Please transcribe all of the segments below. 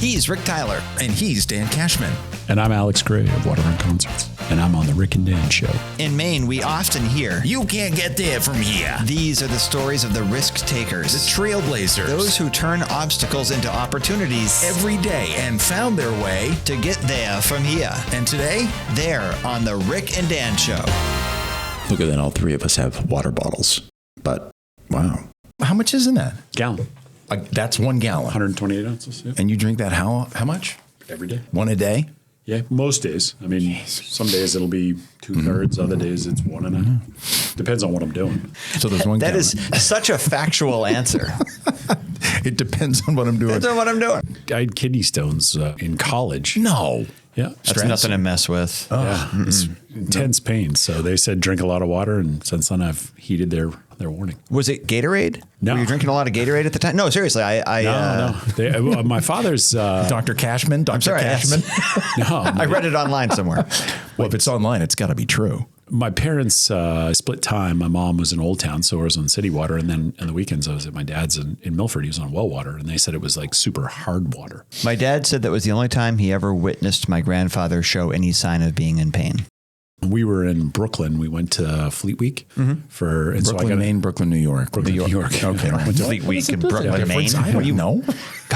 He's Rick Tyler. And he's Dan Cashman. And I'm Alex Gray of Waterfront Concerts. And I'm on the Ric and Dan Show. In Maine, we often hear, "You can't get there from here." These are the stories of the risk takers, The trailblazers. those who turn obstacles into opportunities every day and found their way. to get there from here. And today, There on the Ric and Dan Show. Look at that, all three of us have water bottles. But, wow. how much is in that? Gallon. That's 1 gallon. 128 ounces. Yeah. And you drink that how much? Every day. One a day? Yeah, most days. I mean, some days it'll be 2/3. Other days it's 1.5. Depends on what I'm doing. So there's 1 That gallon. is such a factual answer. It depends on what I'm doing. Depends on what I'm doing. I had kidney stones in college. No. Yeah. That's nothing to mess with. Yeah, it's intense pain. So they said drink a lot of water, and since then I've heeded their warning. Was it Gatorade? No. Were you drinking a lot of Gatorade at the time? No, seriously. No. My father's. Dr. Cashman? Dr. sorry, Cashman? No, I read it online somewhere. Well, if it's online, it's got to be true. my parents split time. My mom was in Old Town, so I was on city water, and then on the weekends I was at my dad's in Milford. He was on well water, and they said it was like super hard water. My dad said that was the only time he ever witnessed my grandfather show any sign of being in pain. We were in Brooklyn. We went to Fleet Week for and Brooklyn, Maine, Brooklyn, New York. Brooklyn, New York. Okay. Went to Fleet Week in Brooklyn, Maine. I don't know.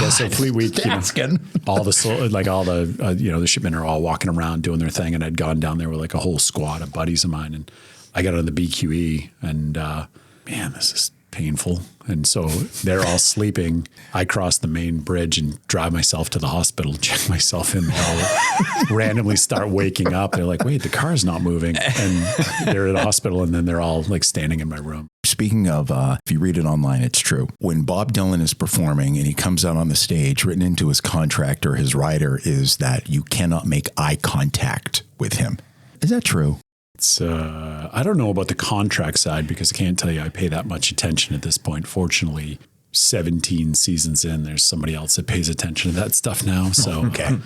Yeah, so Fleet Week, Asking. all the the shipmen are all walking around doing their thing, and I'd gone down there with like a whole squad of buddies of mine, and I got on the BQE, and man, this is painful. And so they're all sleeping. I cross the main bridge and drive myself to the hospital, check myself in. I'll randomly start waking up. They're like, wait, the car's not moving. And they're at the hospital, and then they're all like standing in my room. Speaking of, if you read it online, it's true. When Bob Dylan is performing and he comes out on the stage, written into his contract or his rider is that you cannot make eye contact with him. Is that true? It's I don't know about the contract side, because I can't tell you I pay that much attention at this point. Fortunately, 17 seasons in, there's somebody else that pays attention to that stuff now. So, Okay.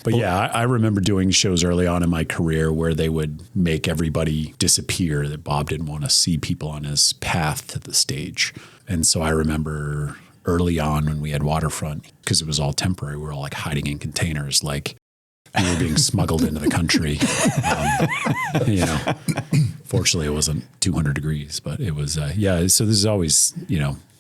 But yeah, I remember doing shows early on in my career where they would make everybody disappear, that Bob didn't want to see people on his path to the stage. And so I remember early on when we had Waterfront, because it was all temporary, we were all like hiding in containers, like we were being smuggled into the country. Fortunately, it wasn't 200 degrees, but it was, so this is always,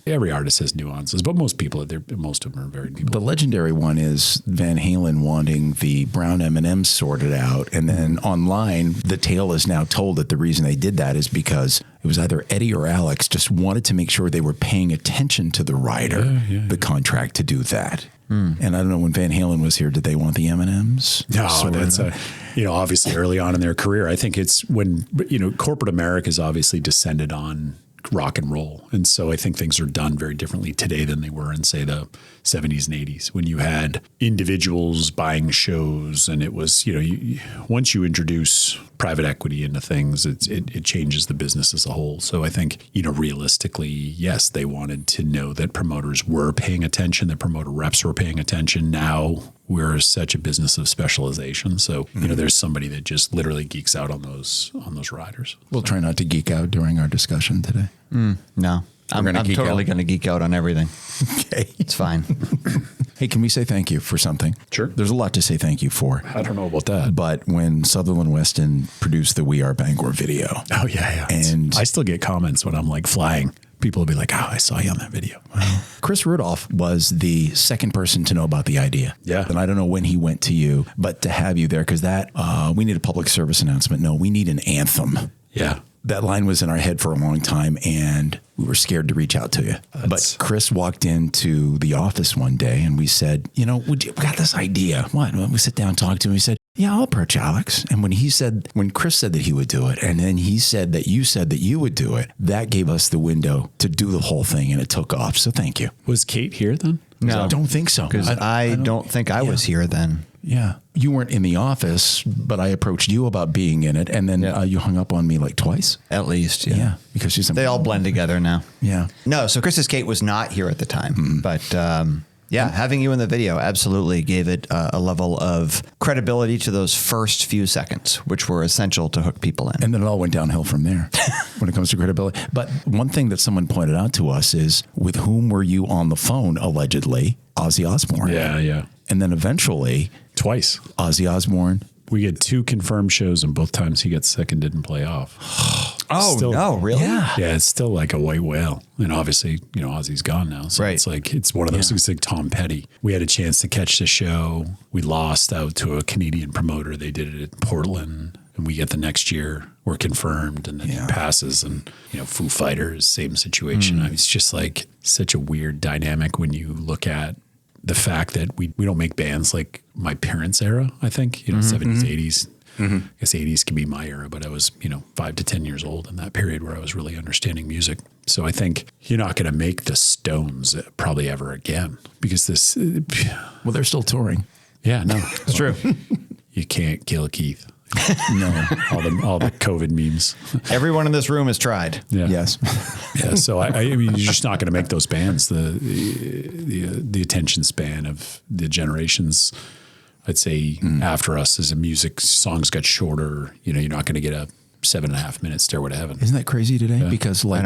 every artist has nuances, but most of them are varied people. The legendary one is Van Halen wanting the brown M&Ms sorted out. And then online, the tale is now told that the reason they did that is because it was either Eddie or Alex just wanted to make sure they were paying attention to the rider, the contract to do that. And I don't know, when Van Halen was here, did they want the M&Ms? No, that's obviously early on in their career. I think it's when, corporate America has obviously descended on rock and roll. And so I think things are done very differently today than they were in, say, the 70s and 80s, when you had individuals buying shows. And it was, once you introduce private equity into things, it changes the business as a whole. So I think, realistically, yes, they wanted to know that promoters were paying attention, that promoter reps were paying attention. Now we're such a business of specialization. So, there's somebody that just literally geeks out on those riders. We'll try not to geek out during our discussion today. No. I'm totally going to geek out on everything. Okay. It's fine. Hey, can we say thank you for something? Sure. There's a lot to say thank you for. I don't know about that. But when Sutherland Weston produced the We Are Bangor video. Oh, yeah. And I still get comments when I'm like flying. People will be like, I saw you on that video. Chris Rudolph was the second person to know about the idea. Yeah. And I don't know when he went to you, but to have you there, because we need a public service announcement. No, we need an anthem. Yeah. That line was in our head for a long time, and we were scared to reach out to you. But Chris walked into the office one day, and we said, we got this idea. What? We sit down and talk to him. He said, yeah, I'll approach Alex. And when Chris said that he would do it, and then he said that you would do it, that gave us the window to do the whole thing, and it took off. So thank you. Was Kate here then? No. I don't think so. Because I don't think I was here then. Yeah. You weren't in the office, but I approached you about being in it. And then you hung up on me like twice. At least, yeah. Yeah. Because they all blend together now. Yeah. No, so Chris's Kate was not here at the time. But having you in the video absolutely gave it a level of credibility to those first few seconds, which were essential to hook people in. And then it all went downhill from there when it comes to credibility. But one thing that someone pointed out to us is, with whom were you on the phone, allegedly? Ozzy Osbourne. Yeah. And then eventually Twice. Ozzy Osbourne. We get 2 confirmed shows, and both times he got sick and didn't play off. Oh, Still- no, really? Yeah. Yeah, it's still like a white whale. And obviously, Ozzy's gone now. So Right. it's like, it's one of those things like Tom Petty. We had a chance to catch the show. We lost out to a Canadian promoter. They did it in Portland. And we get the next year, we're confirmed, and then he passes. And, Foo Fighters, same situation. I mean, it's just like such a weird dynamic when you look at the fact that we don't make bands like my parents' era, I think, 70s, 80s. I guess 80s can be my era, but I was, 5 to 10 years old in that period where I was really understanding music. So I think you're not going to make the Stones probably ever again because this. Well, they're still touring. Yeah, no, It's true. you can't kill Keith. No. all the COVID memes. Everyone in this room has tried. Yeah. Yes. Yeah. So I mean, you're just not going to make those bands. The attention span of the generations, I'd say, after us as a music songs got shorter. You're not going to get a 7.5 minute Stairway to Heaven. Isn't that crazy today? Because like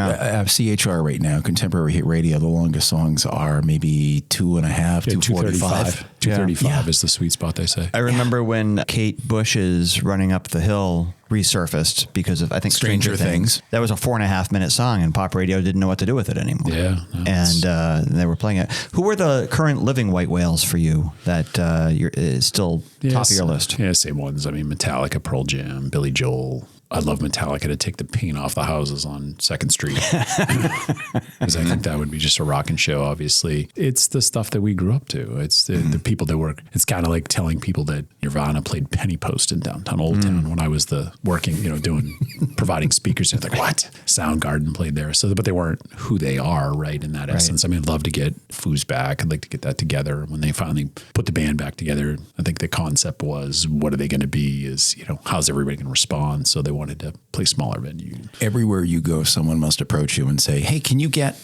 CHR right now, contemporary hit radio, the longest songs are maybe 2.5, 2:45. 235 is the sweet spot, they say. I remember when Kate Bush's Running Up the Hill resurfaced because of, I think, Stranger Things. That was a 4.5 minute song, and pop radio didn't know what to do with it anymore. Yeah. No, And they were playing it. Who were the current living white whales for you that is still top of your list? Yeah, same ones. I mean, Metallica, Pearl Jam, Billy Joel. I'd love Metallica to take the paint off the houses on 2nd Street because I think that would be just a rocking show. Obviously, it's the stuff that we grew up to. It's the people that work. It's kind of like telling people that Nirvana played Penny Post in downtown Old Town when I was providing speakers. They're like, what? Soundgarden played there. So, but they weren't who they are, right? In that essence. I mean, I'd love to get Foos back. I'd like to get that together. When they finally put the band back together, I think the concept was, what are they going to be? How's everybody going to respond? So they wanted to play smaller venue. Everywhere you go, someone must approach you and say, hey, can you get,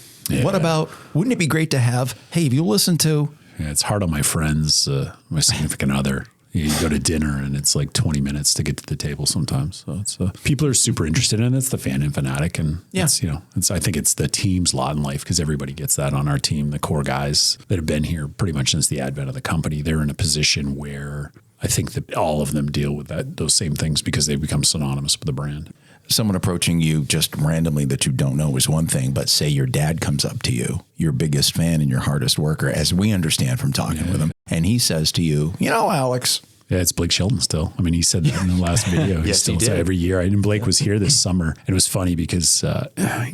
what about, wouldn't it be great to have, hey, if you listen to. Yeah, it's hard on my friends, my significant other. You go to dinner and it's like 20 minutes to get to the table sometimes. So it's people are super interested in it. It's the fan and fanatic. And I think it's the team's lot in life because everybody gets that on our team. The core guys that have been here pretty much since the advent of the company, they're in a position where I think that all of them deal with those same things because they become synonymous with the brand. Someone approaching you just randomly that you don't know is one thing, but say your dad comes up to you, your biggest fan and your hardest worker, as we understand from talking with him, and he says to you, Alex. Yeah, it's Blake Shelton still. I mean, he said that in the last video. He Yes, still he did. said every year. And Blake was here this summer. And it was funny because,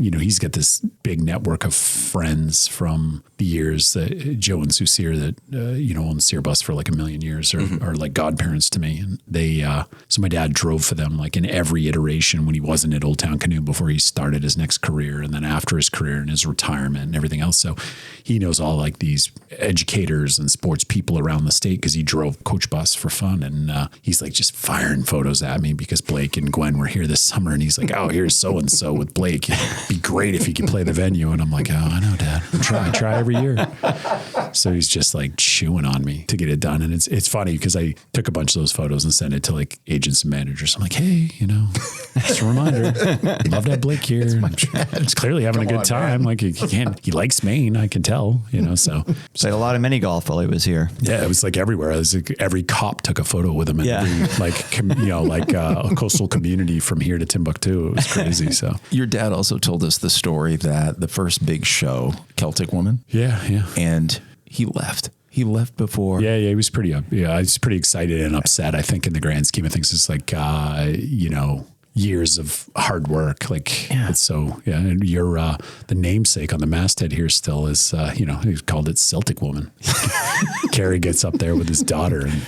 he's got this big network of friends from the years that Joe and Sue Sear that, owned Sear Bus for like 1 million years are like godparents to me. And they, so my dad drove for them like in every iteration when he wasn't at Old Town Canoe before he started his next career and then after his career and his retirement and everything else. So he knows all like these educators and sports people around the state because he drove coach bus for fun. And he's like just firing photos at me because Blake and Gwen were here this summer. And he's like, oh, here's so-and-so with Blake. It'd be great if he could play the venue. And I'm like, oh, I know, Dad. I try every year. So he's just like chewing on me to get it done. And it's funny because I took a bunch of those photos and sent it to like agents and managers. I'm like, hey, just a reminder. Love to have Blake here. He's clearly having a good time. Like he likes Maine. I can tell, so. Played a lot of mini golf while he was here. Yeah, it was like everywhere. It was like every cop took a photo with him, and a coastal community from here to Timbuktu. It was crazy. So Your dad also told us the story that the first big show, Celtic Woman. yeah, And he left. He left before. yeah. He was pretty I was pretty excited and upset. I think in the grand scheme of things, it's like years of hard work. It's so, and you're the namesake on the masthead here still is, he's called it Celtic Woman. Carrie gets up there with his daughter and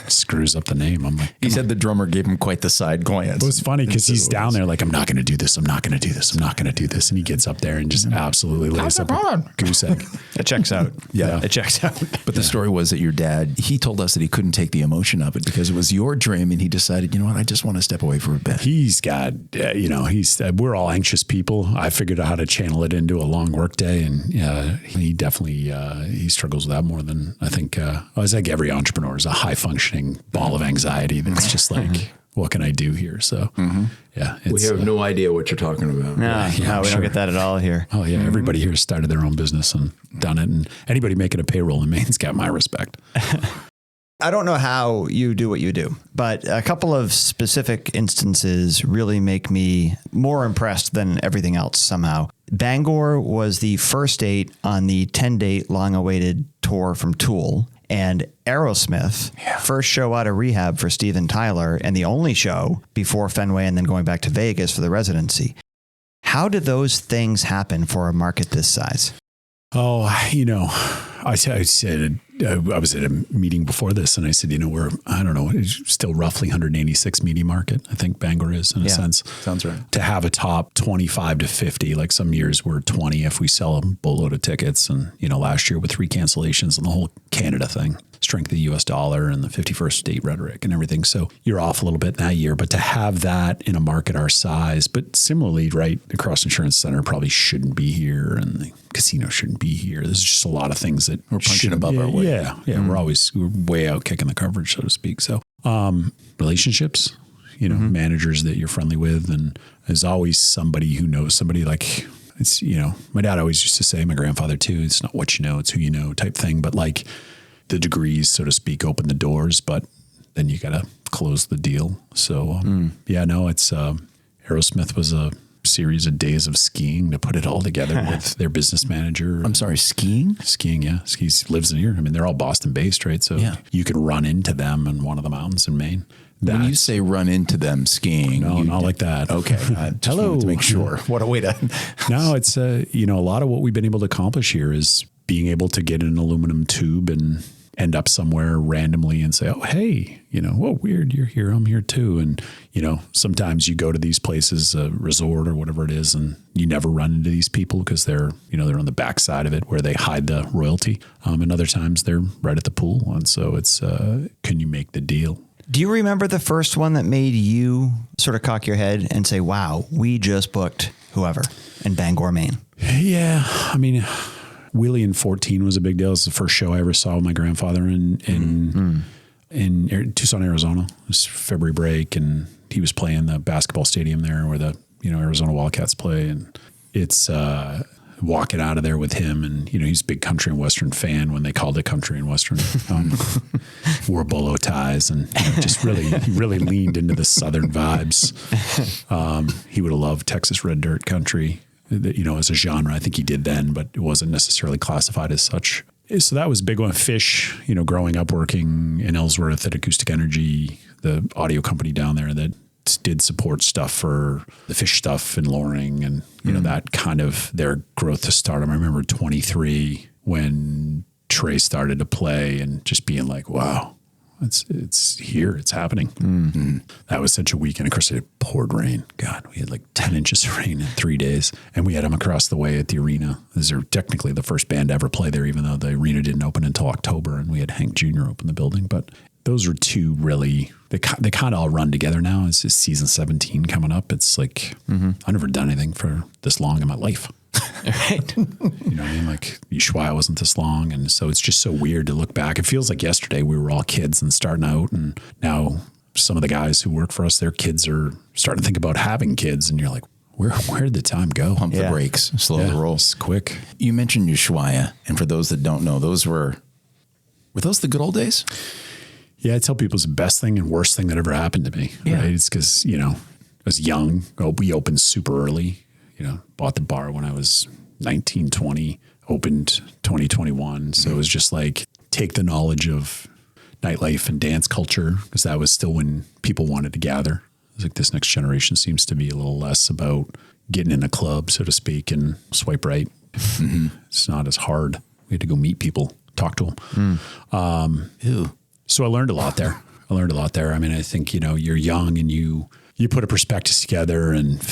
screws up the name. I'm like, He said the drummer gave him quite the side glance. it was funny because he's down there like, I'm not going to do this. I'm not going to do this. I'm not going to do this. And he gets up there and just absolutely lays up a goose egg. It checks out. Yeah. It checks out. But the story was that your dad, he told us that he couldn't take the emotion of it because it was your dream. And he decided, I just want to step away for a bit. He's got, we're all anxious people. I figured out how to channel it into a long work day. And he definitely, he struggles with that more than I think, it's like every entrepreneur is a high functioning ball of anxiety. That's just like, what can I do here? So yeah, We have no idea what you're talking about. No, we don't get that at all here. Oh yeah. Everybody here started their own business and done it. And anybody making a payroll in Maine's got my respect. I don't know how you do what you do, but a couple of specific instances really make me more impressed than everything else somehow. Bangor was the first date on the 10-date long-awaited tour from Tool, and Aerosmith, first show out of rehab for Steven Tyler, and the only show before Fenway and then going back to Vegas for the residency. How do those things happen for a market this size? Oh, I said, I was at a meeting before this and I said, it's still roughly 186 media market. I think Bangor is in a sense. Sounds right. To have a top 25 to 50, like some years we're 20 if we sell a boatload of tickets. And, last year with 3 cancellations and the whole Canada thing, strength of the US dollar and the 51st state rhetoric and everything. So you're off a little bit in that year, but to have that in a market our size, but similarly, right, the Cross Insurance Center probably shouldn't be here and the casino shouldn't be here. There's just a lot of things that we're punching above our weight. Yeah. We're way out kicking the coverage, so to speak. So relationships, managers that you're friendly with, and there's always somebody who knows somebody. Like it's, my dad always used to say, my grandfather too, it's not what you know, it's who you know type thing. But like the degrees, so to speak, open the doors, but then you got to close the deal. So it's Aerosmith was a series of days of skiing to put it all together with their business manager. I'm sorry, skiing? Skiing, yeah. He lives in here. I mean, they're all Boston based, right? So you can run into them in one of the mountains in Maine. When you say run into them skiing, no, not like that. Okay. I just wanted to make sure. What a way to. No, it's a lot of what we've been able to accomplish here is being able to get an aluminum tube and end up somewhere randomly and say, oh, hey, weird, you're here, I'm here too. And, sometimes you go to these places, a resort or whatever it is, and you never run into these people because they're on the backside of it where they hide the royalty. And other times they're right at the pool. And so it's, can you make the deal? Do you remember the first one that made you sort of cock your head and say, wow, we just booked whoever in Bangor, Maine? Yeah. I mean, Willie in 14 was a big deal. It was the first show I ever saw with my grandfather in Tucson, Arizona. It was February break, and he was playing the basketball stadium there where the Arizona Wildcats play. And it's walking out of there with him, and he's a big country and western fan when they called it country and western. Wore bolo ties and just really leaned into the southern vibes. He would have loved Texas red dirt country. As a genre, I think he did then, but it wasn't necessarily classified as such. So that was a big one. Fish, you growing up working in Ellsworth at Acoustic Energy, the audio company down there that did support stuff for the Fish stuff in Loring and, that kind of their growth to stardom. I remember 23 when Trey started to play and just being like, wow, it's here, it's happening. Mm-hmm. That was such a weekend. Of course, it poured rain. God, we had like 10 inches of rain in 3 days. And we had them across the way at the arena. These are technically the first band to ever play there, even though the arena didn't open until October. And we had Hank Jr. open the building. But those are two really, they kind of all run together now. It's just season 17 coming up. It's like, I've never done anything for this long in my life. Right. You know what I mean? Like Ushuaia wasn't this long. And so it's just so weird to look back. It feels like yesterday we were all kids and starting out. And now some of the guys who work for us, their kids are starting to think about having kids. And you're like, where did the time go? Pump the brakes, slow the roll. It's quick. You mentioned Ushuaia. And for those that don't know, were those the good old days? Yeah, I tell people it's the best thing and worst thing that ever happened to me. Yeah. Right? It's because, I was young. We opened super early. Bought the bar when I was 19, 20, opened 2021. So it was just like take the knowledge of nightlife and dance culture, because that was still when people wanted to gather. It was like this next generation seems to be a little less about getting in a club, so to speak, and swipe right. Mm-hmm. It's not as hard. We had to go meet people, talk to them. So I learned a lot there. I mean, I think, you're young and you put a prospectus together and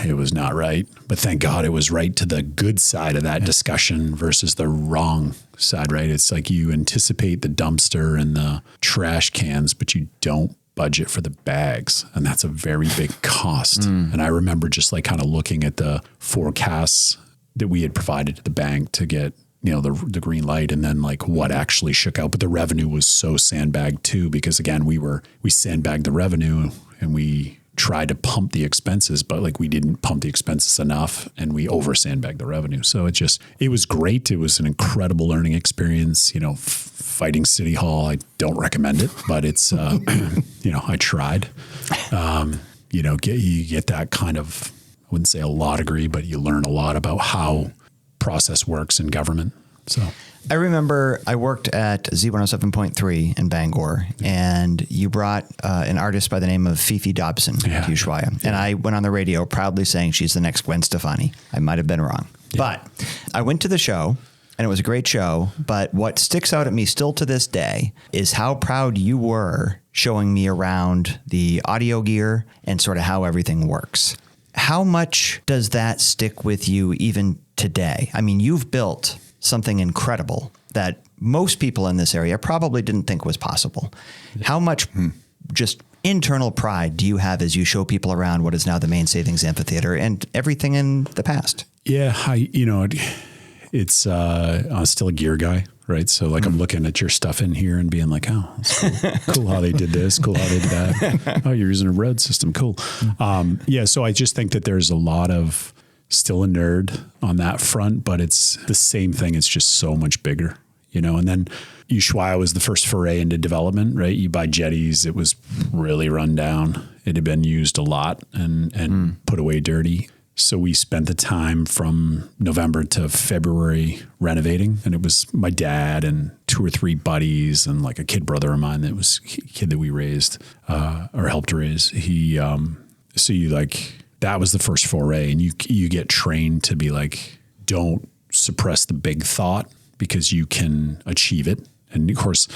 it was not right, but thank God it was right to the good side of that discussion versus the wrong side, right? It's like you anticipate the dumpster and the trash cans, but you don't budget for the bags. And that's a very big cost. And I remember just like kind of looking at the forecasts that we had provided to the bank to get the green light, and then like what actually shook out. But the revenue was so sandbagged too, because again, we sandbagged the revenue and we tried to pump the expenses, but like we didn't pump the expenses enough, and we over sandbagged the revenue. So it was great. It was an incredible learning experience. Fighting City Hall, I don't recommend it, but it's, I tried. You get that kind of, I wouldn't say a law degree, but you learn a lot about how process works in government. So I remember I worked at Z107.3 in Bangor, and you brought an artist by the name of Fifi Dobson to Ushuaia. And I went on the radio proudly saying she's the next Gwen Stefani. I might have been wrong. Yeah. But I went to the show, and it was a great show. But what sticks out at me still to this day is how proud you were showing me around the audio gear and sort of how everything works. How much does that stick with you even today? I mean, you've built something incredible that most people in this area probably didn't think was possible. How much just internal pride do you have as you show people around what is now the Main Savings Amphitheater and everything in the past? Yeah, it's I'm still a gear guy, right? So like I'm looking at your stuff in here and being like, oh, that's cool. Cool how they did this, cool how they did that. Oh, you're using a road system, cool. So I just think that there's a lot of still a nerd on that front, but it's the same thing. It's just so much bigger, and then Ushuaia was the first foray into development, right? You buy jetties. It was really run down. It had been used a lot and put away dirty. So we spent the time from November to February renovating, and it was my dad and 2 or 3 buddies and like a kid brother of mine that was a kid that we raised or helped raise. That was the first foray, and you get trained to be like, don't suppress the big thought because you can achieve it. And of course,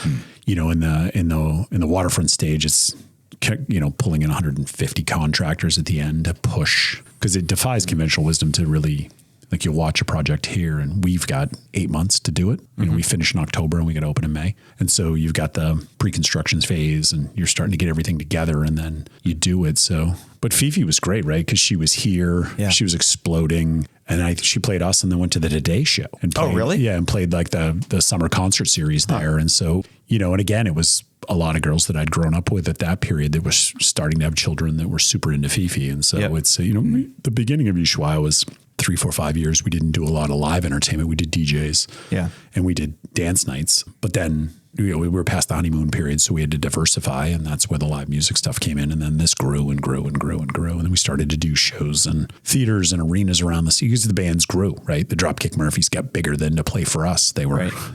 in the Waterfront stage, it's pulling in 150 contractors at the end to push, because it defies conventional wisdom to really, like, you'll watch a project here and we've got 8 months to do it. We finish in October and we get to open in May. And so you've got the pre-construction phase and you're starting to get everything together and then you do it. So, but Fifi was great, right? Because she was here, she was exploding, and she played us and then went to the Today Show. And played, really? Yeah, and played like the summer concert series there. And so, and again, it was a lot of girls that I'd grown up with at that period that were starting to have children that were super into Fifi. And so it's, the beginning of Ushuaia was 3, 4, 5 years. We didn't do a lot of live entertainment. We did DJs and we did dance nights, but then we were past the honeymoon period. So we had to diversify, and that's where the live music stuff came in. And then this grew and grew and grew and grew. And then we started to do shows and theaters and arenas around the city because the bands grew, right? The Dropkick Murphys got bigger than to play for us. They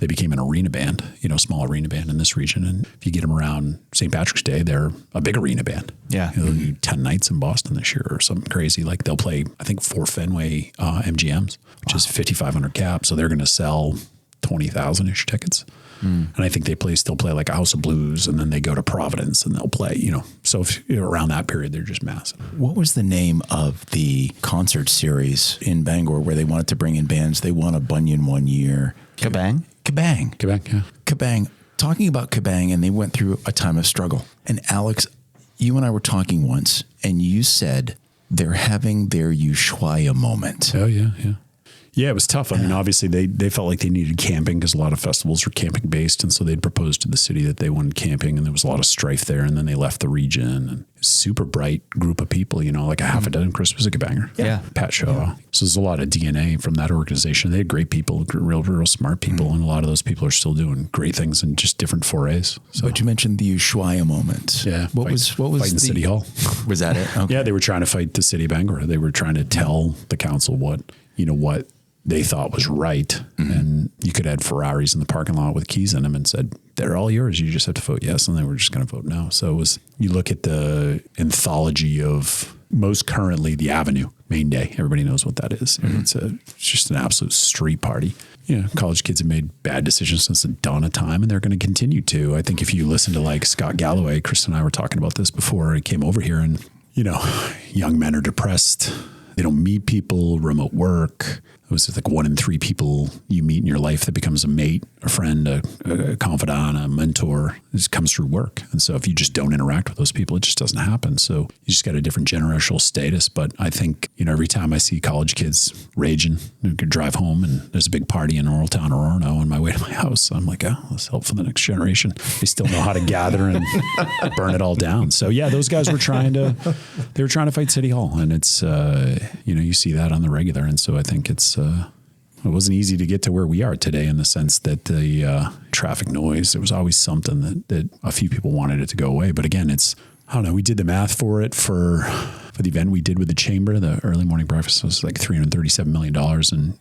became an arena band, small arena band in this region. And if you get them around St. Patrick's Day, they're a big arena band. Yeah. They'll do 10 nights in Boston this year or something crazy. Like they'll play, I think, 4 Fenway MGMs, which is 5,500 cap. So they're going to sell 20,000-ish tickets. And I think they still play like a House of Blues, and then they go to Providence and they'll play, So if around that period, they're just massive. What was the name of the concert series in Bangor where they wanted to bring in bands? They won a Bunyan one year. Kabang? Kabang, yeah. Kabang. Talking about Kabang, and they went through a time of struggle. And Alex, you and I were talking once, and you said they're having their Ushuaia moment. Oh, yeah. Yeah, it was tough. I mean, obviously they felt like they needed camping because a lot of festivals were camping based. And so they'd proposed to the city that they wanted camping, and there was a lot of strife there. And then they left the region, and super bright group of people, like a half a dozen. Chris was a banger. Yeah. Pat Shaw. So there's a lot of DNA from that organization. They had great people, real smart people. And a lot of those people are still doing great things in just different forays. So. But you mentioned the Ushuaia moment. Yeah. What was fighting City Hall? Was that it? Okay. Yeah. They were trying to fight the city of Bangor. They were trying to tell the council what they thought was right. And you could have Ferraris in the parking lot with keys in them and said, they're all yours. You just have to vote yes. And they were just going to vote no. So you look at the anthology of most currently the Avenue Main Day. Everybody knows what that is. It's just an absolute street party. College kids have made bad decisions since the dawn of time, and they're going to continue to. I think if you listen to like Scott Galloway, Chris and I were talking about this before he came over here, and young men are depressed. They don't meet people, remote work. it was like 1 in 3 people you meet in your life that becomes a mate, a friend, a confidant, a mentor. It comes through work. And so if you just don't interact with those people, it just doesn't happen. So you just got a different generational status. But I think, every time I see college kids raging, I could drive home and there's a big party in Town, Orono, on my way to my house. I'm like, let's help for the next generation. They still know how to gather and burn it all down. So yeah, those guys were trying to fight City Hall, and it's, you see that on the regular. And so I think it wasn't easy to get to where we are today, in the sense that the traffic noise, there was always something that a few people wanted it to go away. But again, I don't know, we did the math for it for the event we did with the chamber. The early morning breakfast was like $337 million in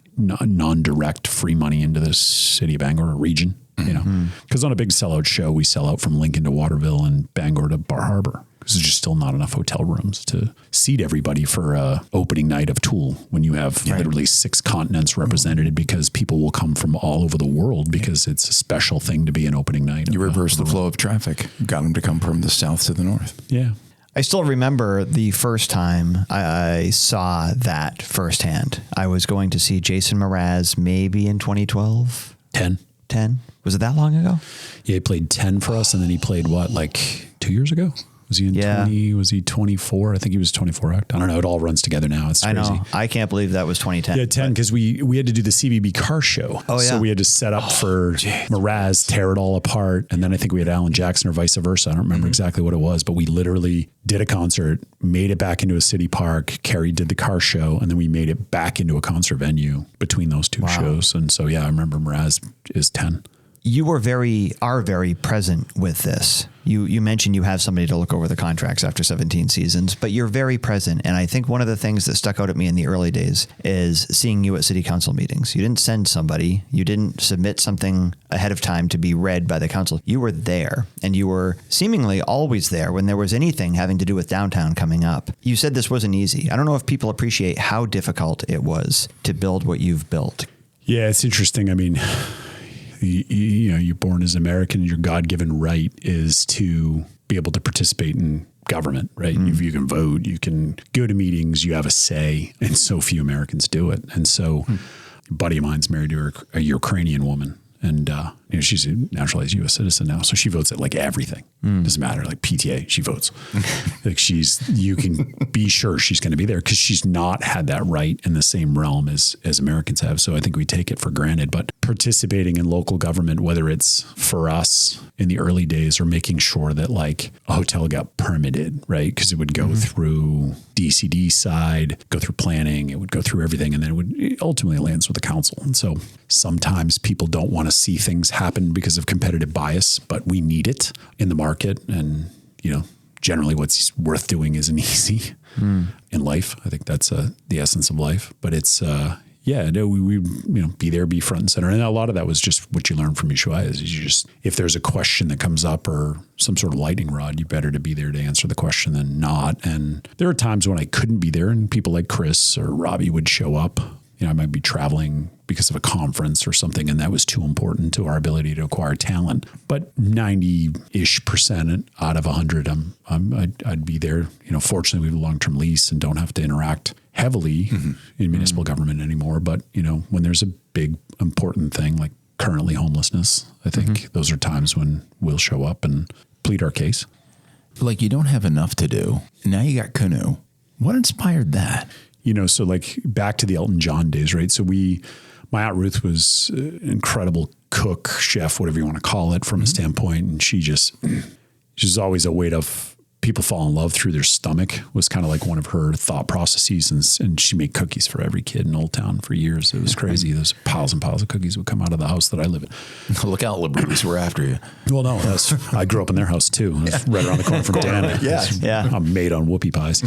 non-direct free money into the city of Bangor, or region, because on a big sellout show, we sell out from Lincoln to Waterville and Bangor to Bar Harbor. There's just still not enough hotel rooms to seat everybody for a opening night of Tool, when you have literally 6 continents represented, because people will come from all over the world, because it's a special thing to be an opening night. You reverse the flow of traffic. Got them to come from the south to the north. Yeah. I still remember the first time I saw that firsthand. I was going to see Jason Mraz maybe in 2012. 10? Was it that long ago? Yeah, he played 10 for us, and then he played like 2 years ago? Was he in 20? Was he 24? I think he was 24 act. I don't know. It all runs together now. It's crazy. I know. I can't believe that was 2010. Yeah, 10, because we had to do the CBB car show. Oh, yeah. So we had to set up for Mraz, tear it all apart. And then I think we had Alan Jackson, or vice versa. I don't remember exactly what it was, but we literally did a concert, made it back into a city park. Carrie did the car show, and then we made it back into a concert venue between those two shows. And so, yeah, I remember Mraz is 10. You are very present with this. You mentioned you have somebody to look over the contracts after 17 seasons, but you're very present. And I think one of the things that stuck out at me in the early days is seeing you at city council meetings. You didn't send somebody, you didn't submit something ahead of time to be read by the council. You were there, and you were seemingly always there when there was anything having to do with downtown coming up. You said this wasn't easy. I don't know if people appreciate how difficult it was to build what you've built. Yeah, it's interesting. I mean, you're born as an American, and your God-given right is to be able to participate in government, right? You can vote, you can go to meetings, you have a say, and so few Americans do it. And so a buddy of mine's married to a Ukrainian woman, and she's a naturalized U.S. citizen now, so she votes at like everything. Doesn't matter, like PTA, she votes. Like you can be sure she's going to be there, because she's not had that right in the same realm as Americans have. So I think we take it for granted. But participating in local government, whether it's for us in the early days, or making sure that like a hotel got permitted, right? Because it would go through DCD side, go through planning, it would go through everything, and then it ultimately lands with the council. And so sometimes people don't want to see things happen because of competitive bias, but we need it in the market. And, generally what's worth doing isn't easy in life. I think that's the essence of life. But it's, we be there, be front and center. And a lot of that was just what you learn from Ushuaia is if there's a question that comes up or some sort of lightning rod, you better to be there to answer the question than not. And there are times when I couldn't be there, and people like Chris or Robbie would show up. I might be traveling because of a conference or something, and that was too important to our ability to acquire talent. But 90-ish% out of 100, I'd be there. Fortunately, we have a long-term lease and don't have to interact heavily in municipal government anymore. But, when there's a big, important thing like currently homelessness, I think those are times when we'll show up and plead our case. Like, you don't have enough to do. Now you got KANÜ. What inspired that? So like back to the Elton John days, right? So my Aunt Ruth was an incredible cook, chef, whatever you want to call it from a standpoint. And she's always a way of people fall in love through their stomach was kind of like one of her thought processes. And she made cookies for every kid in Old Town for years. It was crazy. There's piles and piles of cookies would come out of the house that I live in. Look out, Labrews, we're after you. Well, no, I grew up in their house too. I was right around the corner from Dan. Yeah. I'm made on whoopie pies.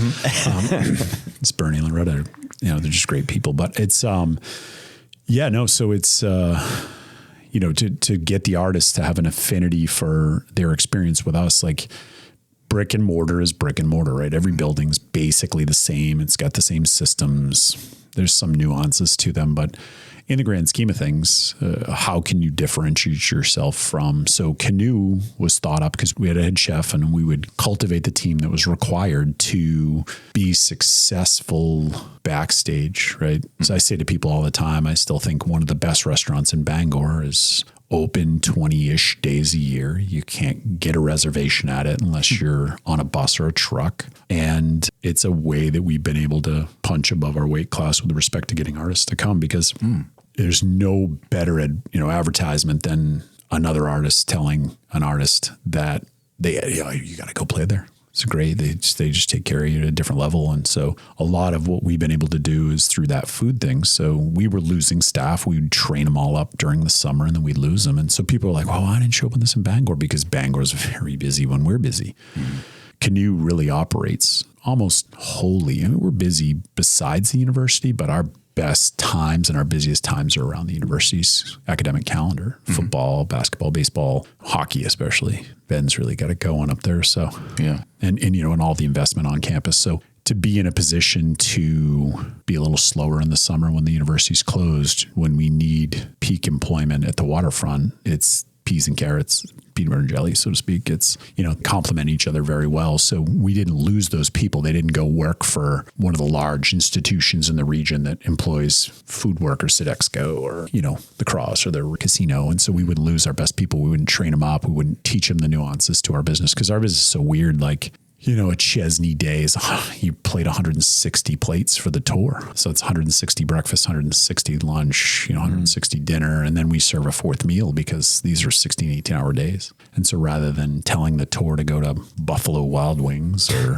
It's Bernie and Loretta. They're just great people. But it's, so it's, to get the artists to have an affinity for their experience with us, like brick and mortar is brick and mortar, right? Every building's basically the same. It's got the same systems. There's some nuances to them, but in the grand scheme of things, how can you differentiate yourself from? So KANÜ was thought up because we had a head chef, and we would cultivate the team that was required to be successful backstage, right? So I say to people all the time, I still think one of the best restaurants in Bangor is open 20-ish days a year. You can't get a reservation at it unless you're on a bus or a truck. And it's a way that we've been able to punch above our weight class with respect to getting artists to come, because there's no better advertisement than another artist telling an artist that you got to go play there. It's great. They just take care of you at a different level. And so a lot of what we've been able to do is through that food thing. So we were losing staff. We would train them all up during the summer, and then we'd lose them. And so people are like, well, I didn't show up on this in Bangor, because Bangor is very busy when we're busy. KANÜ really operates almost wholly. I mean, we're busy besides the university, but our best times and our busiest times are around the university's academic calendar. Football, basketball, baseball, hockey especially. Ben's really got it going up there. So Yeah. And and all the investment on campus. So to be in a position to be a little slower in the summer when the university's closed, when we need peak employment at the Waterfront, it's peas and carrots, peanut butter and jelly, so to speak. It's, complement each other very well. So we didn't lose those people. They didn't go work for one of the large institutions in the region that employs food workers, Sodexo or, the Cross or the casino. And so we wouldn't lose our best people. We wouldn't train them up. We wouldn't teach them the nuances to our business, because our business is so weird. Like, a Chesney day is you played 160 plates for the tour. So it's 160 breakfast, 160 lunch, 160 dinner. And then we serve a fourth meal, because these are 16, 18-hour days. And so rather than telling the tour to go to Buffalo Wild Wings or,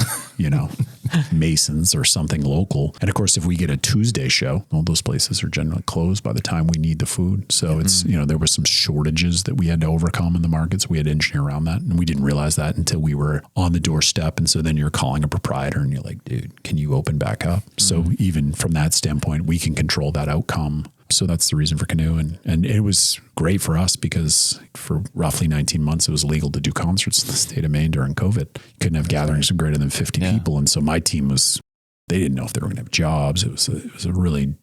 Mason's or something local. And of course, if we get a Tuesday show, all those places are generally closed by the time we need the food. So it's, there were some shortages that we had to overcome in the markets. We had to engineer around that. And we didn't realize that until we were on the doorstep. And so then you're calling a proprietor and you're like, dude, can you open back up? So even from that standpoint, we can control that outcome. So that's the reason for KANÜ. And it was great for us, because for roughly 19 months, it was illegal to do concerts in the state of Maine during COVID. You couldn't have gatherings of greater than 50 people. And so my team they didn't know if they were going to have jobs. It was a really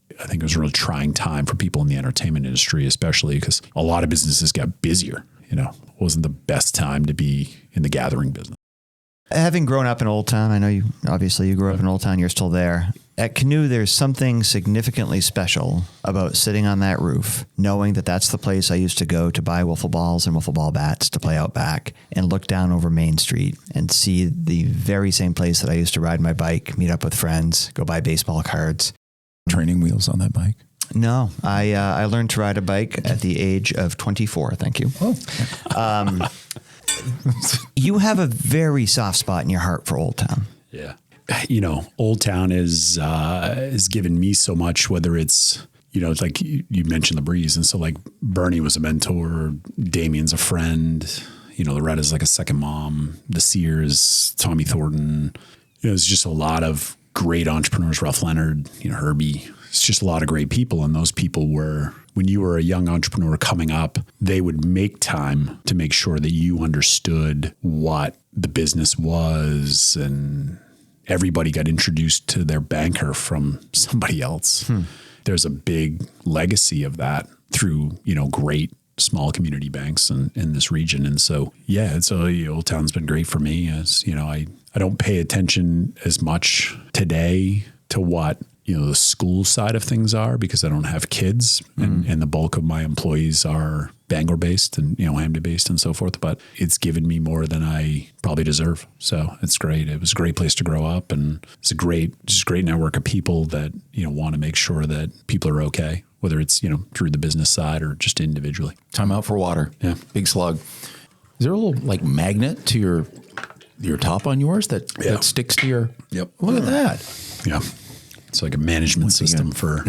trying time for people in the entertainment industry, especially because a lot of businesses got busier. It wasn't the best time to be in the gathering business. Having grown up in Old Town, I know you grew up in Old Town, you're still there. At KANÜ, there's something significantly special about sitting on that roof, knowing that that's the place I used to go to buy wiffle balls and wiffle ball bats to play out back, and look down over Main Street and see the very same place that I used to ride my bike, meet up with friends, go buy baseball cards. Training wheels on that bike? No, I learned to ride a bike at the age of 24. Thank you. Oh. You have a very soft spot in your heart for Old Town. Yeah. Old Town is given me so much, whether it's, like you mentioned the breeze. And so like Bernie was a mentor, Damien's a friend, Loretta's like a second mom, the Sears, Tommy Thornton. There's just a lot of great entrepreneurs, Ralph Leonard, Herbie. It's just a lot of great people. And those people were, when you were a young entrepreneur coming up, they would make time to make sure that you understood what the business was, and everybody got introduced to their banker from somebody else. There's a big legacy of that through, great small community banks in this region. And so, Old Town's been great for me. As I don't pay attention as much today to what the school side of things are, because I don't have kids, and the bulk of my employees are Bangor based and, Hamden based and so forth, but it's given me more than I probably deserve. So it's great. It was a great place to grow up, and it's a great network of people that, want to make sure that people are okay, whether it's, through the business side or just individually. Time out for water. Yeah. Big slug. Is there a little like magnet to your top on yours that sticks to your, Look at that. Yeah. It's like a management system for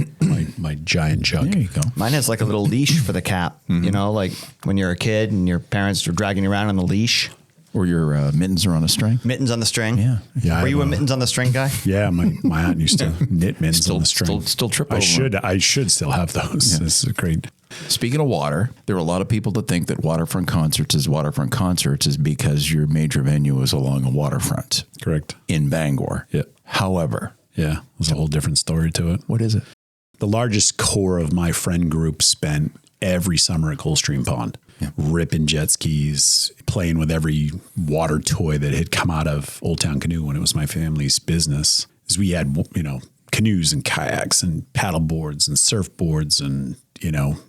my giant jug. There you go. Mine has like a little leash for the cap, like when you're a kid and your parents are dragging you around on the leash. Or your mittens are on a string. Mittens on the string. Yeah. Were you a mittens on the string guy? Yeah, my aunt used to knit mittens on the string. Still trip over. I should still have those. Yeah. This is great. Speaking of water, there are a lot of people that think that Waterfront Concerts is because your major venue is along a waterfront. Correct. In Bangor. Yeah. However, Yeah. There's a whole different story to it. What is it? The largest core of my friend group spent every summer at Coldstream Pond, ripping jet skis, playing with every water toy that had come out of Old Town Canoe when it was my family's business. As we had, canoes and kayaks and paddle boards and surfboards and,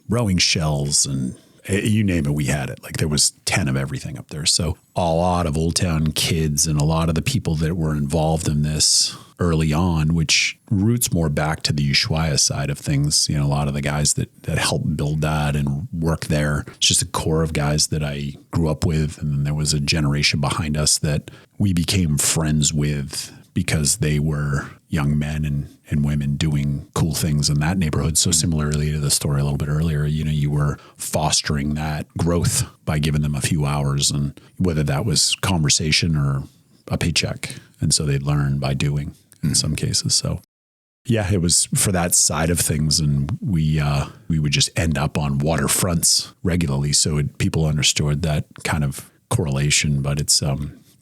rowing shells and you name it, we had it. Like there was 10 of everything up there. So a lot of Old Town kids and a lot of the people that were involved in this early on, which roots more back to the Ushuaia side of things. A lot of the guys that helped build that and work there. It's just a core of guys that I grew up with. And then there was a generation behind us that we became friends with because they were young men and women doing cool things in that neighborhood. So similarly to the story a little bit earlier, you were fostering that growth by giving them a few hours, and whether that was conversation or a paycheck. And so they'd learn by doing in some cases. So yeah, it was for that side of things. And we would just end up on waterfronts regularly. So people understood that kind of correlation, but it's,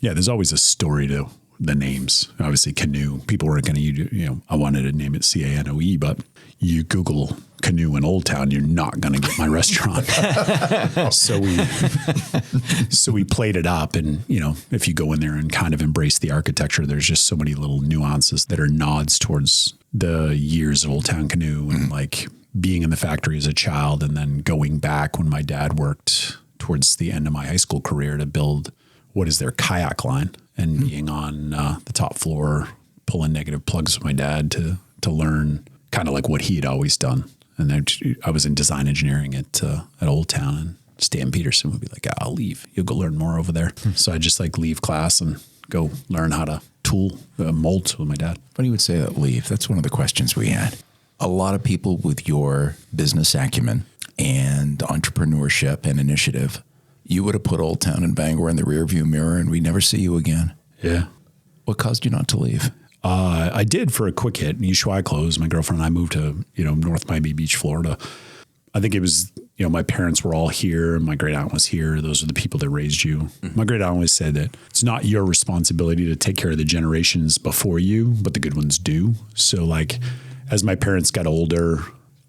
there's always a story to the names. Obviously Canoe, people weren't going to use, I wanted to name it KANOE, but you Google Canoe in Old Town, you're not going to get my restaurant. So we played it up, and, if you go in there and kind of embrace the architecture, there's just so many little nuances that are nods towards the years of Old Town Canoe and like being in the factory as a child. And then going back when my dad worked towards the end of my high school career to build what is their kayak line, and being on the top floor, pulling negative plugs with my dad to learn kind of like what he had always done. And I was in design engineering at Old Town, and Stan Peterson would be like, I'll leave. You'll go learn more over there. So I just like leave class and go learn how to tool molds with my dad. Funny you would say that, leave. That's one of the questions we had. A lot of people with your business acumen and entrepreneurship and initiative, you would have put Old Town and Bangor in the rearview mirror and we'd never see you again. Yeah. What caused you not to leave? I did for a quick hit. Ushuaia closed. My girlfriend and I moved to, North Miami Beach, Florida. I think it was, my parents were all here. My great aunt was here. Those are the people that raised you. Mm-hmm. My great aunt always said that it's not your responsibility to take care of the generations before you, but the good ones do. So like, as my parents got older,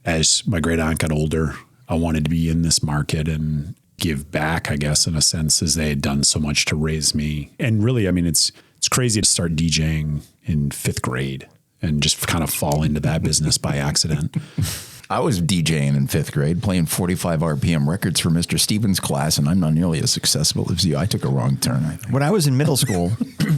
as my great aunt got older, I wanted to be in this market and give back, I guess, in a sense, as they had done so much to raise me. And really, it's crazy to start DJing in 5th grade and just kind of fall into that business by accident. I was DJing in 5th grade, playing 45 RPM records for Mr. Stevens' class, and I'm not nearly as successful as you. I took a wrong turn, I think. When I was in middle school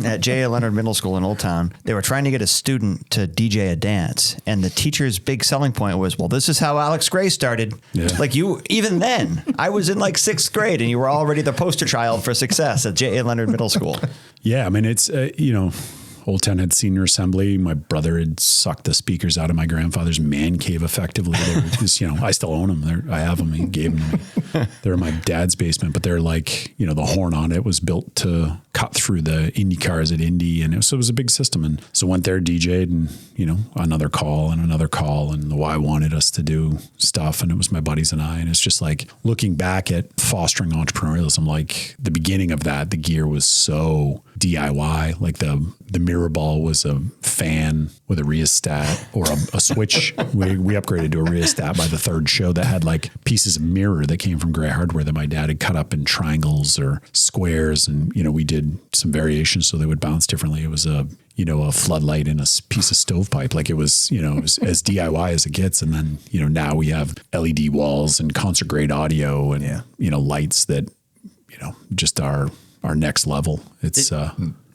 at J.A. Leonard Middle School in Old Town, they were trying to get a student to DJ a dance, and the teacher's big selling point was, well, this is how Alex Gray started. Yeah. Like even then, I was in like 6th grade, and you were already the poster child for success at J.A. Leonard Middle School. Yeah, it's, Old Town had senior assembly. My brother had sucked the speakers out of my grandfather's man cave effectively. They were just, I still own them. I have them. He gave them to me. They're in my dad's basement, but they're like, the horn on it was built to cut through the Indy cars at Indy. And so it was a big system. And so went there, DJ'd, and, another call. And the Y wanted us to do stuff. And it was my buddies and I. And it's just like looking back at fostering entrepreneurialism, like the beginning of that, the gear was so DIY, like the mirror ball was a fan with a rheostat or a switch. We upgraded to a rheostat by the 3rd show that had like pieces of mirror that came from Gray Hardware that my dad had cut up in triangles or squares. And, we did some variations so they would bounce differently. It was a floodlight in a piece of stovepipe. Like it was, it was as DIY as it gets. And then, now we have LED walls and concert grade audio and, lights that, just are our next level. It's,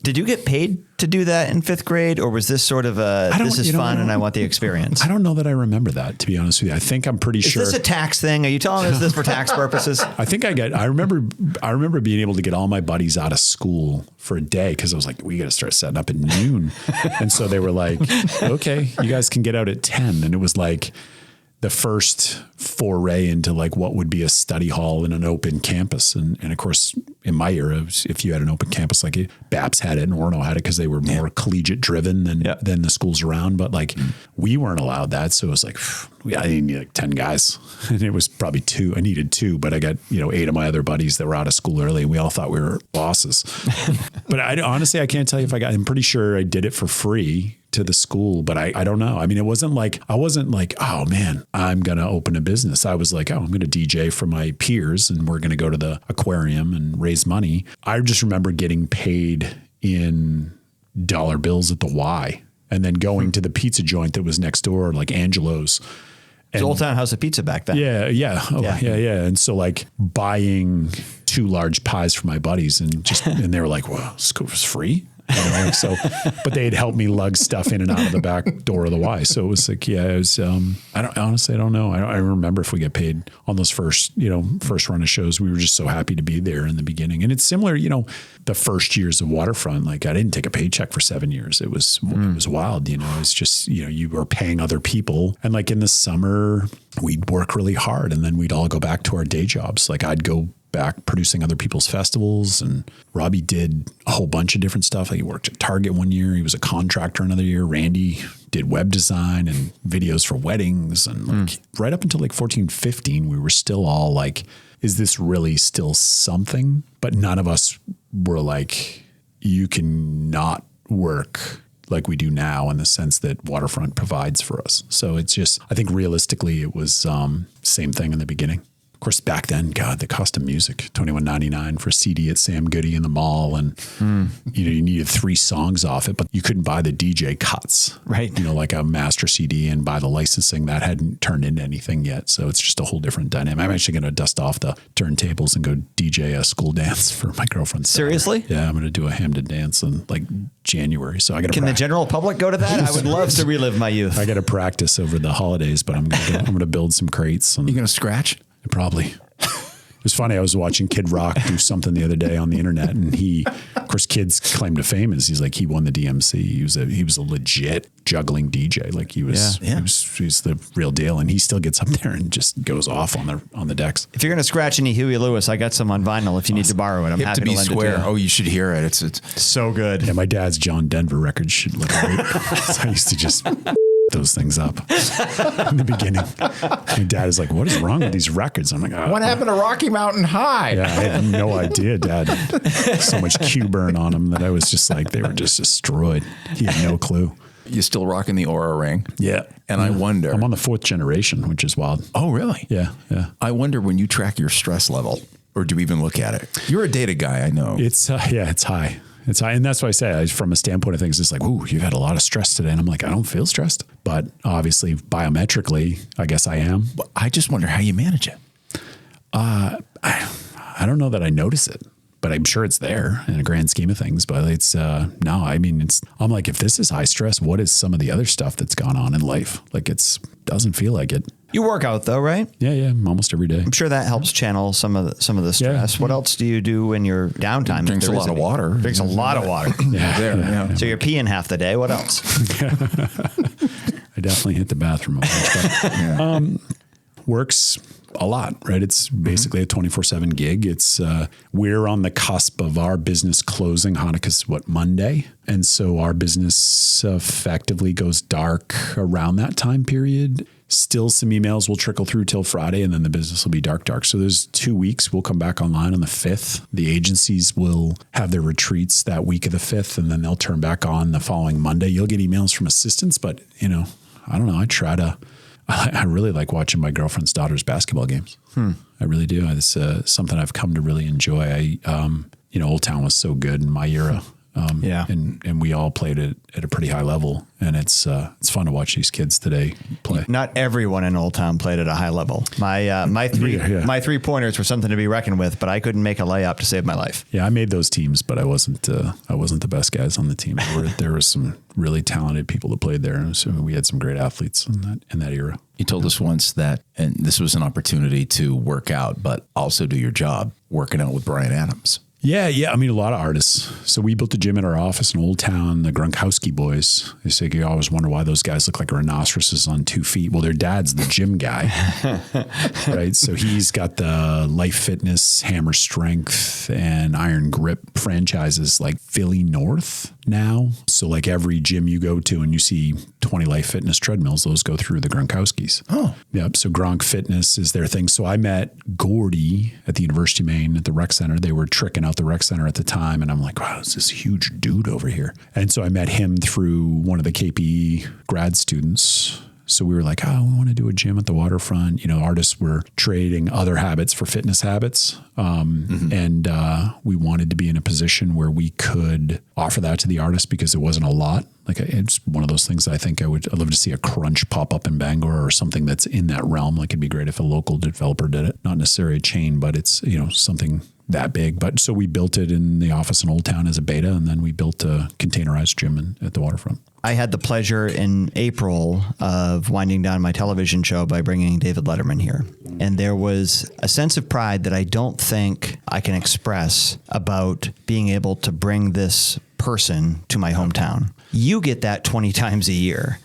did you get paid to do that in 5th grade, or was this sort of this is fun and I want the experience? I don't know that I remember that, to be honest with you. I think I'm pretty sure. Is this a tax thing? Are you telling us this for tax purposes? I think I remember being able to get all my buddies out of school for a day because I was like, we got to start setting up at noon. And so they were like, okay, you guys can get out at 10. And it was like the first foray into like what would be a study hall in an open campus. And of course, in my era, if you had an open campus, like BAPS had it and Orono had it because they were more collegiate driven than the schools around. But like we weren't allowed that. So it was like, I needed like 10 guys and it was probably 2. I needed 2, but I got, 8 of my other buddies that were out of school early and we all thought we were bosses. But honestly, I can't tell you I'm pretty sure I did it for free to the school, but I don't know. I mean, I wasn't like, oh man, I'm going to open a business. I was like, oh, I'm going to DJ for my peers and we're going to go to the aquarium and raise money. I just remember getting paid in dollar bills at the Y and then going to the pizza joint that was next door, like Angelo's. It's Old Town House of Pizza back then. Yeah. And so like buying 2 large pies for my buddies and they were like, well, this was free. So, but they had helped me lug stuff in and out of the back door of the Y. So it was like, it was, I don't know. I remember if we get paid on those first run of shows. We were just so happy to be there in the beginning. And it's similar, the first years of Waterfront, like I didn't take a paycheck for 7 years. It was wild, it's just, you were paying other people. And like in the summer, we'd work really hard and then we'd all go back to our day jobs. Like I'd go back producing other people's festivals and Robbie did a whole bunch of different stuff. Like he worked at Target one year. He was a contractor another year. Randy did web design and videos for weddings. And like right up until like 14, 15, we were still all like, is this really still something? But none of us were like, you can not work like we do now in the sense that Waterfront provides for us. So it's just, I think realistically it was same thing in the beginning. Of course, back then, God, the cost of music, $21.99 for a CD at Sam Goody in the mall. And, you needed 3 songs off it, but you couldn't buy the DJ cuts, right? Like a master CD and buy the licensing. That hadn't turned into anything yet. So it's just a whole different dynamic. I'm actually going to dust off the turntables and go DJ a school dance for my girlfriend's Seriously? daughter. Yeah, I'm going to do a Hamden dance in like January. So I got to Can the general public go to that? I would love to relive my youth. I got to practice over the holidays, but I'm going to build some crates. And You going to scratch? Probably. It was funny. I was watching Kid Rock do something the other day on the internet, and he, of course, Kid's claim to fame is he's like he won the DMC. He was a legit juggling DJ. Like he's the real deal, and he still gets up there and just goes off on the decks. If you're gonna scratch any Huey Lewis, I got some on vinyl. If you need to borrow it, I'm happy to lend it to you. Oh, you should hear it. It's so good. Yeah, my dad's John Denver records should look great. So I used to just those things up in the beginning. My dad is like, what is wrong with these records? I'm like, what happened to Rocky Mountain High? Yeah, I had no idea, Dad. So much Q burn on them that I was just like, they were just destroyed. He had no clue. You still rocking the Aura ring? Yeah. And I wonder. I'm on the 4th generation, which is wild. Oh, really? Yeah. I wonder when you track your stress level, or do you even look at it? You're a data guy, I know. It's it's high. It's high. And that's why I say, from a standpoint of things, it's like, ooh, you've had a lot of stress today. And I'm like, I don't feel stressed. But obviously, biometrically, I guess I am. I just wonder how you manage it. I don't know that I notice it, but I'm sure it's there in a grand scheme of things. But it's, I'm like, if this is high stress, what is some of the other stuff that's gone on in life? Like doesn't feel like it. You work out though, right? Yeah, almost every day. I'm sure that helps channel some of the stress. Yeah. What else do you do in your downtime? Drinks a lot of water. Drinks a lot of water. Yeah. So you're peeing half the day. What else? I definitely hit the bathroom a bunch. But, works a lot, right? It's basically a 24/7 gig. It's we're on the cusp of our business closing. Hanukkah's Monday, and so our business effectively goes dark around that time period. Still, some emails will trickle through till Friday, and then the business will be dark. So there's 2 weeks. We'll come back online on the 5th. The agencies will have their retreats that week of the 5th, and then they'll turn back on the following Monday. You'll get emails from assistants, but I don't know. I really like watching my girlfriend's daughter's basketball games. I really do. It's something I've come to really enjoy. Old Town was so good in my era. And we all played it at a pretty high level, and it's fun to watch these kids today play. Not everyone in Old Town played at a high level. My 3 pointers were something to be reckoned with, but I couldn't make a layup to save my life. Yeah, I made those teams, but I wasn't the best guys on the team. There were some really talented people that played there, so we had some great athletes in that era. You told us once that, and this was an opportunity to work out, but also do your job, working out with Bryan Adams. Yeah. I mean, a lot of artists. So we built a gym at our office in Old Town, the Gronkowski boys. They say you always wonder why those guys look like rhinoceroses on 2 feet. Well, their dad's the gym guy, right? So he's got the Life Fitness, Hammer Strength, and Iron Grip franchises like Philly North now. So like every gym you go to and you see 20 Life Fitness treadmills, those go through the Gronkowskis. Oh. Yep. So Gronk Fitness is their thing. So I met Gordy at the University of Maine at the rec center. They were tricking out the rec center at the time. And I'm like, wow, it's this huge dude over here. And so I met him through one of the KPE grad students. So we were like, we want to do a gym at the Waterfront. You know, artists were trading other habits for fitness habits. And we wanted to be in a position where we could offer that to the artists because it wasn't a lot. Like it's one of those things that I think I'd love to see a Crunch pop up in Bangor or something that's in that realm. Like it'd be great if a local developer did it. Not necessarily a chain, but it's, you know, something that big. But so we built it in the office in Old Town as a beta, and then we built a containerized gym at the Waterfront. I had the pleasure in April of winding down my television show by bringing David Letterman here. And there was a sense of pride that I don't think I can express about being able to bring this person to my hometown. You get that 20 times a year.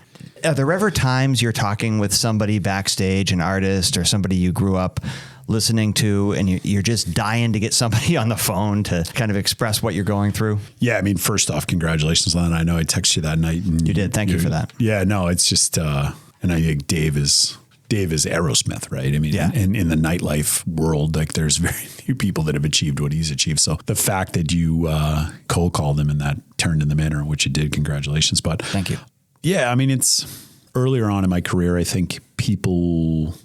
Are there ever times you're talking with somebody backstage, an artist or somebody you grew up listening to, and you're just dying to get somebody on the phone to kind of express what you're going through? Yeah. I mean, first off, congratulations, Len. I know I texted you that night. And you did. Thank you for that. Yeah, no, it's just, and I think Dave is Aerosmith, right? I mean, yeah. And in the nightlife world, like there's very few people that have achieved what he's achieved. So the fact that you cold called him and that turned in the manner in which you did, congratulations. But thank you. Yeah. I mean, it's earlier on in my career, I think people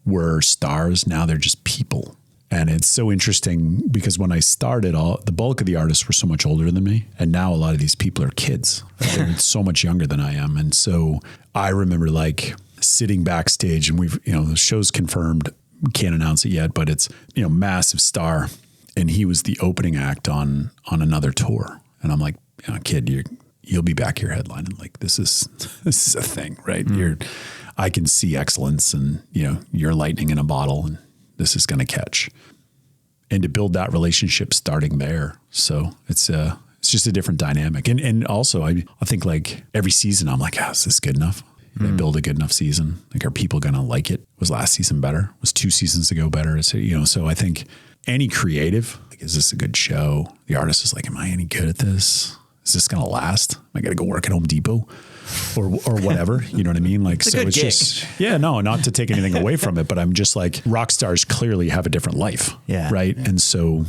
were stars. Now they're just people. And it's so interesting because when I started, the bulk of the artists were so much older than me. And now a lot of these people are kids. They're so much younger than I am. And so I remember like sitting backstage and the show's confirmed. We can't announce it yet, but it's, massive star. And he was the opening act on another tour. And I'm like, kid, you'll be back here headlining. Like this is a thing, right? I can see excellence and, you're lightning in a bottle and this is going to catch. And to build that relationship starting there. So it's just a different dynamic. And also I think like every season I'm like, is this good enough? Did I build a good enough season? Like, are people going to like it? Was last season better? Was 2 seasons ago better? So I think any creative, like, is this a good show? The artist is like, am I any good at this? Is this going to last? I got to go work at Home Depot or whatever. You know what I mean? Like, it's gig. Just, no, not to take anything away from it, but I'm just like, rock stars clearly have a different life. Yeah. Right. And so,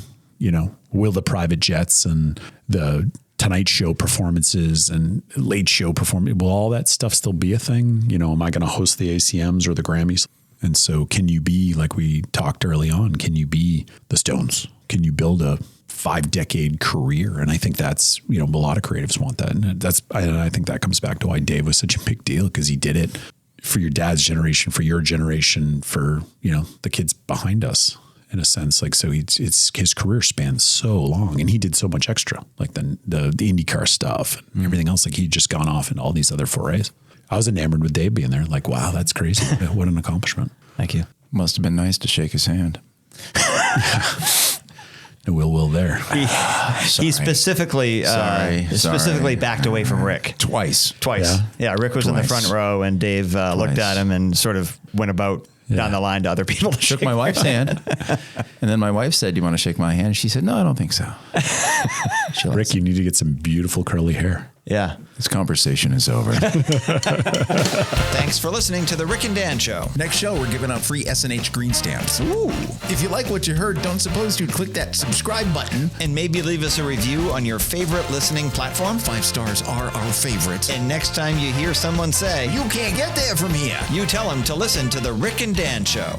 will the private jets and the Tonight Show performances and Late Show performance, will all that stuff still be a thing? Am I going to host the ACMs or the Grammys? And so can you be, like we talked early on, can you be the Stones? Can you build a 5-decade career? And I think that's, a lot of creatives want that. And I think that comes back to why Dave was such a big deal, because he did it for your dad's generation, for your generation, for, the kids behind us. In a sense, like, so his career spans so long and he did so much extra, like the IndyCar stuff and everything else. Like he'd just gone off in all these other forays. I was enamored with Dave being there. Like, wow, that's crazy. What an accomplishment. Thank you. Must have been nice to shake his hand. No ill will there. He specifically backed away from Rick. Twice. Yeah, Rick was in the front row and Dave looked at him and sort of went about down the line to other people. Shook my wife's hand. And then my wife said, "Do you want to shake my hand?" She said, "No, I don't think so." Rick, you need to get some beautiful curly hair. Yeah. This conversation is over. Thanks for listening to the Ric and Dan Show. Next show, we're giving out free SNH green stamps. Ooh. If you like what you heard, don't suppose you'd click that subscribe button. And maybe leave us a review on your favorite listening platform. 5 stars are our favorites. And next time you hear someone say, "You can't get there from here," you tell them to listen to the Ric and Dan Show.